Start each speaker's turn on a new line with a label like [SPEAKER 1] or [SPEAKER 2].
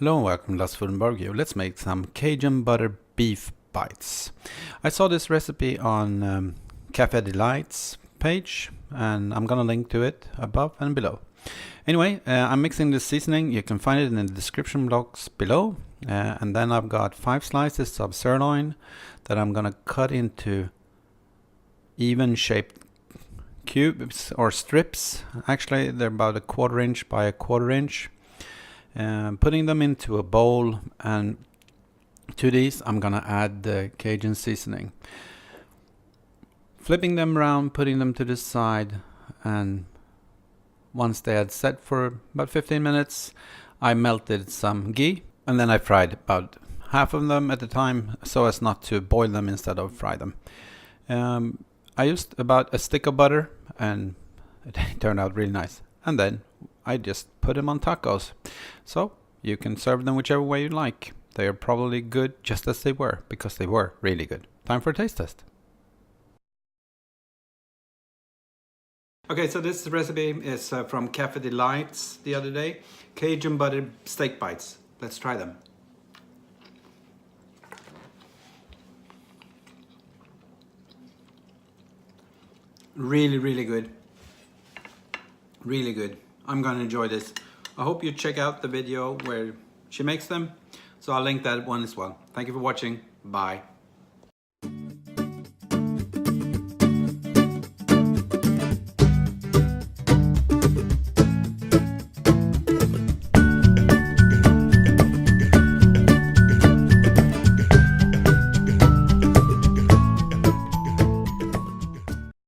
[SPEAKER 1] Hello and welcome to Last Food and Barbecue. Let's make some Cajun butter beef bites. I saw this recipe on Cafe Delite's page and I'm gonna link to it above and below. Anyway, I'm mixing the seasoning. You can find it in the description box below. And then I've got 5 slices of sirloin that I'm gonna cut into even shaped cubes or strips. Actually, they're about 1/4 inch by 1/4 inch. Putting them into a bowl, and to these I'm gonna add the Cajun seasoning. Flipping them around, putting them to the side, and once they had set for about 15 minutes, I melted some ghee, and then I fried about half of them at a time so as not to boil them instead of fry them. I used about a stick of butter and it turned out really nice. And then I just put them on tacos. So you can serve them whichever way you like. They are probably good just as they were, because they were really good. Time for a taste test. Okay, so this recipe is from Cafe Delite's the other day. Cajun butter steak bites. Let's try them. Really, really good. Really good. I'm gonna enjoy this. I hope you check out the video where she makes them. So I'll link that one as well. Thank you for watching. Bye.